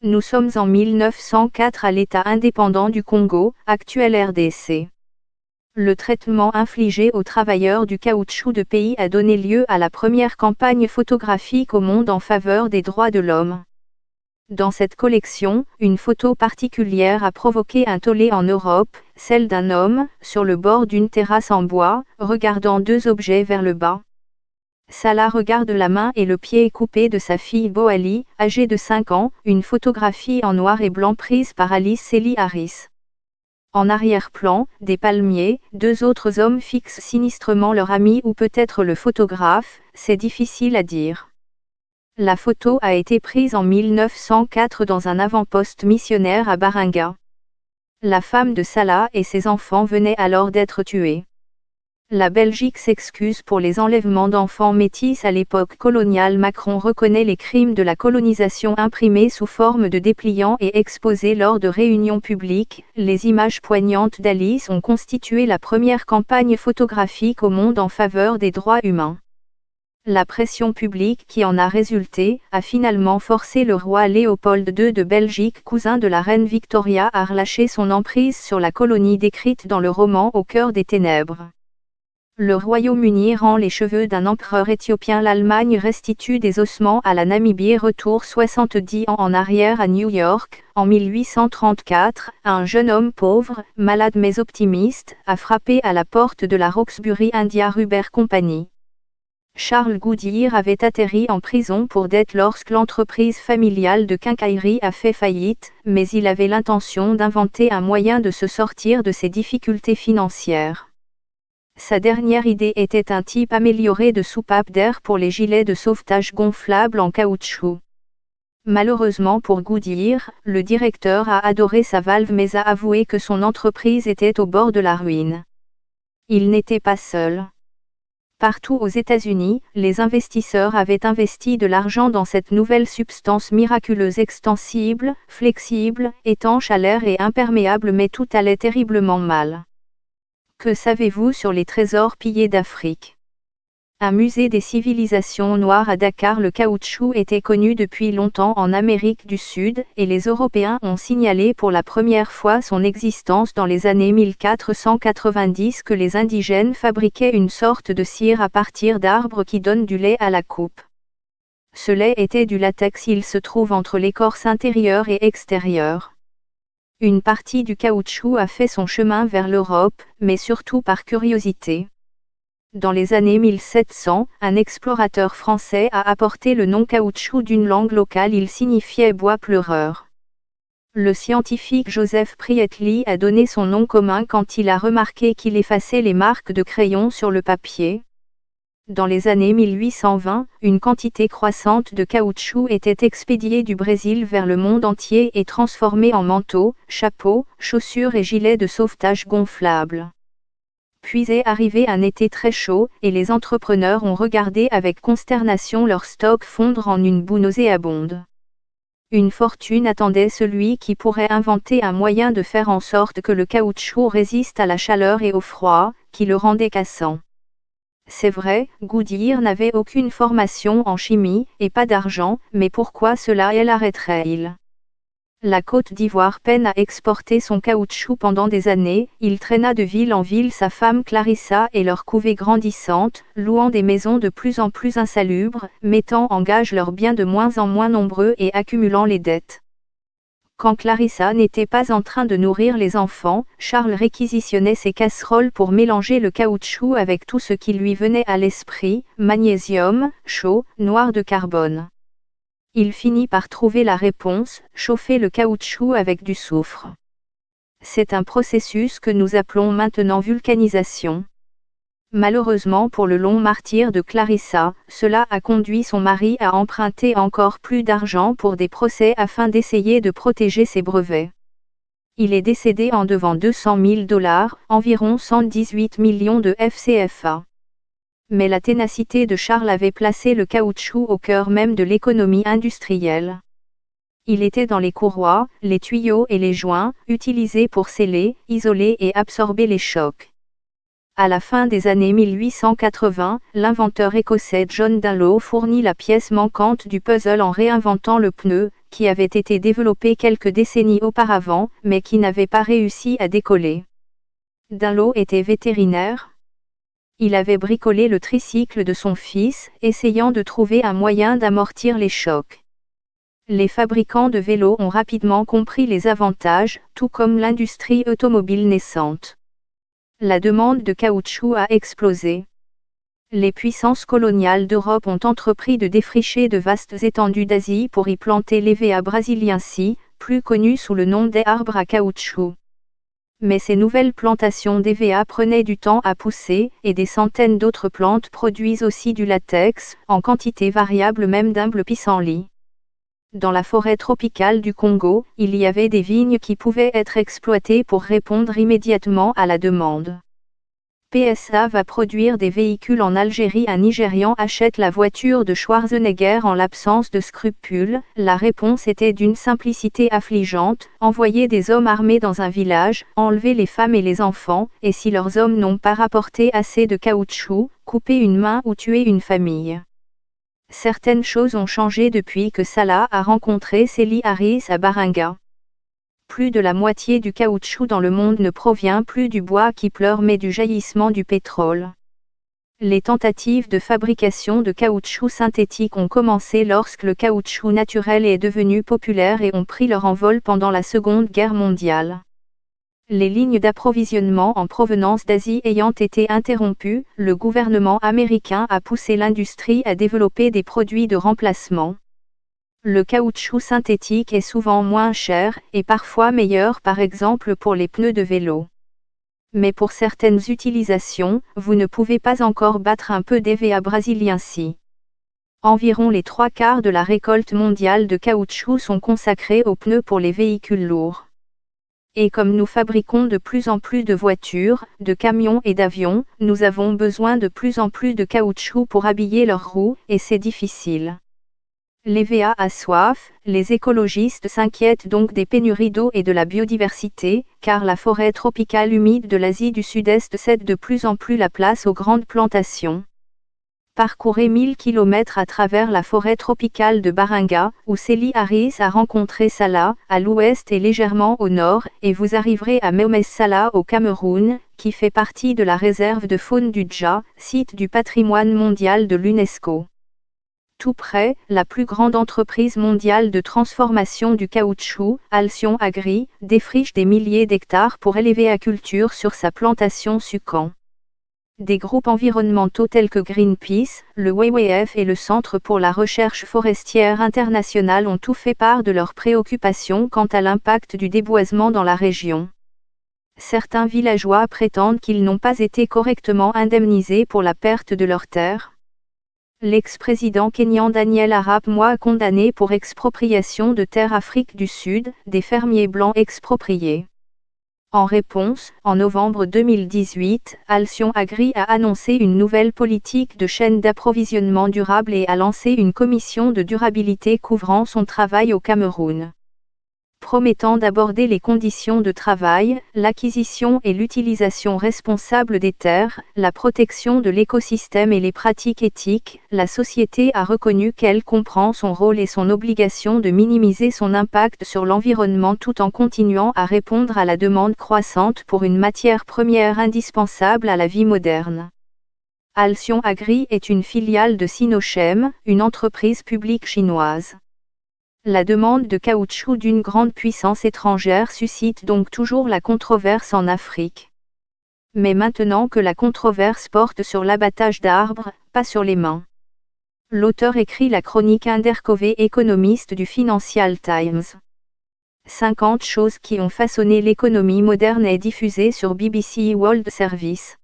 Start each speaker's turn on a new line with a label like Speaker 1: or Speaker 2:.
Speaker 1: Nous sommes en 1904 à l'État indépendant du Congo, actuel RDC. Le traitement infligé aux travailleurs du caoutchouc de pays a donné lieu à la première campagne photographique au monde en faveur des droits de l'homme. Dans cette collection, une photo particulière a provoqué un tollé en Europe, celle d'un homme, sur le bord d'une terrasse en bois, regardant deux objets vers le bas. Salah regarde la main et le pied coupé de sa fille Boali, âgée de 5 ans, une photographie en noir et blanc prise par Alice Sely Harris. En arrière-plan, des palmiers, deux autres hommes fixent sinistrement leur ami ou peut-être le photographe, c'est difficile à dire. La photo a été prise en 1904 dans un avant-poste missionnaire à Baringa. La femme de Salah et ses enfants venaient alors d'être tués. La Belgique s'excuse pour les enlèvements d'enfants métis à l'époque coloniale. Macron reconnaît les crimes de la colonisation imprimés sous forme de dépliants et exposés lors de réunions publiques. Les images poignantes d'Alice ont constitué la première campagne photographique au monde en faveur des droits humains. La pression publique qui en a résulté a finalement forcé le roi Léopold II de Belgique, cousin de la reine Victoria, à relâcher son emprise sur la colonie décrite dans le roman Au cœur des ténèbres. Le Royaume-Uni rend les cheveux d'un empereur éthiopien. L'Allemagne restitue des ossements à la Namibie. Retour 70 ans en arrière à New York, en 1834, un jeune homme pauvre, malade mais optimiste, a frappé à la porte de la Roxbury India Rubber Company. Charles Goodyear avait atterri en prison pour dette lorsque l'entreprise familiale de quincaillerie a fait faillite, mais il avait l'intention d'inventer un moyen de se sortir de ses difficultés financières. Sa dernière idée était un type amélioré de soupape d'air pour les gilets de sauvetage gonflables en caoutchouc. Malheureusement pour Goodyear, le directeur a adoré sa valve mais a avoué que son entreprise était au bord de la ruine. Il n'était pas seul. Partout aux États-Unis, les investisseurs avaient investi de l'argent dans cette nouvelle substance miraculeuse extensible, flexible, étanche à l'air et imperméable, mais tout allait terriblement mal. Que savez-vous sur les trésors pillés d'Afrique ? Un musée des civilisations noires à Dakar. Le caoutchouc était connu depuis longtemps en Amérique du Sud, et les Européens ont signalé pour la première fois son existence dans les années 1490 que les indigènes fabriquaient une sorte de cire à partir d'arbres qui donne du lait à la coupe. Ce lait était du latex. Il se trouve entre l'écorce intérieure et extérieure. Une partie du caoutchouc a fait son chemin vers l'Europe, mais surtout par curiosité. Dans les années 1700, un explorateur français a apporté le nom caoutchouc d'une langue locale. Il signifiait bois pleureur. Le scientifique Joseph Priestley a donné son nom commun quand il a remarqué qu'il effaçait les marques de crayon sur le papier. Dans les années 1820, une quantité croissante de caoutchouc était expédiée du Brésil vers le monde entier et transformée en manteaux, chapeaux, chaussures et gilets de sauvetage gonflables. Puis est arrivé un été très chaud, et les entrepreneurs ont regardé avec consternation leur stock fondre en une boue nauséabonde. Une fortune attendait celui qui pourrait inventer un moyen de faire en sorte que le caoutchouc résiste à la chaleur et au froid, qui le rendait cassant. C'est vrai, Goodyear n'avait aucune formation en chimie, et pas d'argent, mais pourquoi cela l'arrêterait-il ? La Côte d'Ivoire peine à exporter son caoutchouc pendant des années. Il traîna de ville en ville sa femme Clarissa et leur couvée grandissante, louant des maisons de plus en plus insalubres, mettant en gage leurs biens de moins en moins nombreux et accumulant les dettes. Quand Clarissa n'était pas en train de nourrir les enfants, Charles réquisitionnait ses casseroles pour mélanger le caoutchouc avec tout ce qui lui venait à l'esprit, magnésium, chaux, noir de carbone. Il finit par trouver la réponse, chauffer le caoutchouc avec du soufre. C'est un processus que nous appelons maintenant vulcanisation. Malheureusement pour le long martyre de Clarissa, cela a conduit son mari à emprunter encore plus d'argent pour des procès afin d'essayer de protéger ses brevets. Il est décédé en devant $200 000, environ 118 millions de FCFA. Mais la ténacité de Charles avait placé le caoutchouc au cœur même de l'économie industrielle. Il était dans les courroies, les tuyaux et les joints, utilisés pour sceller, isoler et absorber les chocs. À la fin des années 1880, l'inventeur écossais John Dunlop fournit la pièce manquante du puzzle en réinventant le pneu, qui avait été développé quelques décennies auparavant, mais qui n'avait pas réussi à décoller. Dunlop était vétérinaire. Il avait bricolé le tricycle de son fils, essayant de trouver un moyen d'amortir les chocs. Les fabricants de vélos ont rapidement compris les avantages, tout comme l'industrie automobile naissante. La demande de caoutchouc a explosé. Les puissances coloniales d'Europe ont entrepris de défricher de vastes étendues d'Asie pour y planter l'Hevea brasiliensis, plus connu sous le nom d'arbre à caoutchouc. Mais ces nouvelles plantations d'Hevea prenaient du temps à pousser, et des centaines d'autres plantes produisent aussi du latex, en quantité variable même d'humble pissenlit. Dans la forêt tropicale du Congo, il y avait des vignes qui pouvaient être exploitées pour répondre immédiatement à la demande. PSA va produire des véhicules en Algérie. Un Nigérian achète la voiture de Schwarzenegger en l'absence de scrupules. La réponse était d'une simplicité affligeante: envoyer des hommes armés dans un village, enlever les femmes et les enfants, et si leurs hommes n'ont pas rapporté assez de caoutchouc, couper une main ou tuer une famille. Certaines choses ont changé depuis que Salah a rencontré Shelly Harris à Baringa. Plus de la moitié du caoutchouc dans le monde ne provient plus du bois qui pleure mais du jaillissement du pétrole. Les tentatives de fabrication de caoutchouc synthétique ont commencé lorsque le caoutchouc naturel est devenu populaire et ont pris leur envol pendant la Seconde Guerre mondiale. Les lignes d'approvisionnement en provenance d'Asie ayant été interrompues, le gouvernement américain a poussé l'industrie à développer des produits de remplacement. Le caoutchouc synthétique est souvent moins cher, et parfois meilleur, par exemple pour les pneus de vélo. Mais pour certaines utilisations, vous ne pouvez pas encore battre un peu d'Hevea brasiliensis. Environ les 3/4 de la récolte mondiale de caoutchouc sont consacrés aux pneus pour les véhicules lourds. Et comme nous fabriquons de plus en plus de voitures, de camions et d'avions, nous avons besoin de plus en plus de caoutchouc pour habiller leurs roues, et c'est difficile. L'Hevea a soif. Les écologistes s'inquiètent donc des pénuries d'eau et de la biodiversité, car la forêt tropicale humide de l'Asie du Sud-Est cède de plus en plus la place aux grandes plantations. Parcourez 1000 km à travers la forêt tropicale de Baringa, où Shelly Harris a rencontré Salah, à l'ouest et légèrement au nord, et vous arriverez à Momes Salah au Cameroun, qui fait partie de la réserve de faune du Dja, site du patrimoine mondial de l'UNESCO. Tout près, la plus grande entreprise mondiale de transformation du caoutchouc, Alcyon Agri, défriche des milliers d'hectares pour élever à culture sur sa plantation sucant. Des groupes environnementaux tels que Greenpeace, le WWF et le Centre pour la recherche forestière internationale ont tout fait part de leurs préoccupations quant à l'impact du déboisement dans la région. Certains villageois prétendent qu'ils n'ont pas été correctement indemnisés pour la perte de leurs terres. L'ex-président kényan Daniel Arap Moi condamné pour expropriation de terres Afrique du Sud, des fermiers blancs expropriés. En réponse, en novembre 2018, Alcyon Agri a annoncé une nouvelle politique de chaîne d'approvisionnement durable et a lancé une commission de durabilité couvrant son travail au Cameroun. Promettant d'aborder les conditions de travail, l'acquisition et l'utilisation responsable des terres, la protection de l'écosystème et les pratiques éthiques, la société a reconnu qu'elle comprend son rôle et son obligation de minimiser son impact sur l'environnement tout en continuant à répondre à la demande croissante pour une matière première indispensable à la vie moderne. Alcyon Agri est une filiale de Sinochem, une entreprise publique chinoise. La demande de caoutchouc d'une grande puissance étrangère suscite donc toujours la controverse en Afrique. Mais maintenant que la controverse porte sur l'abattage d'arbres, pas sur les mains. L'auteur écrit la chronique Undercover économiste du Financial Times. 50 choses qui ont façonné l'économie moderne est diffusée sur BBC World Service.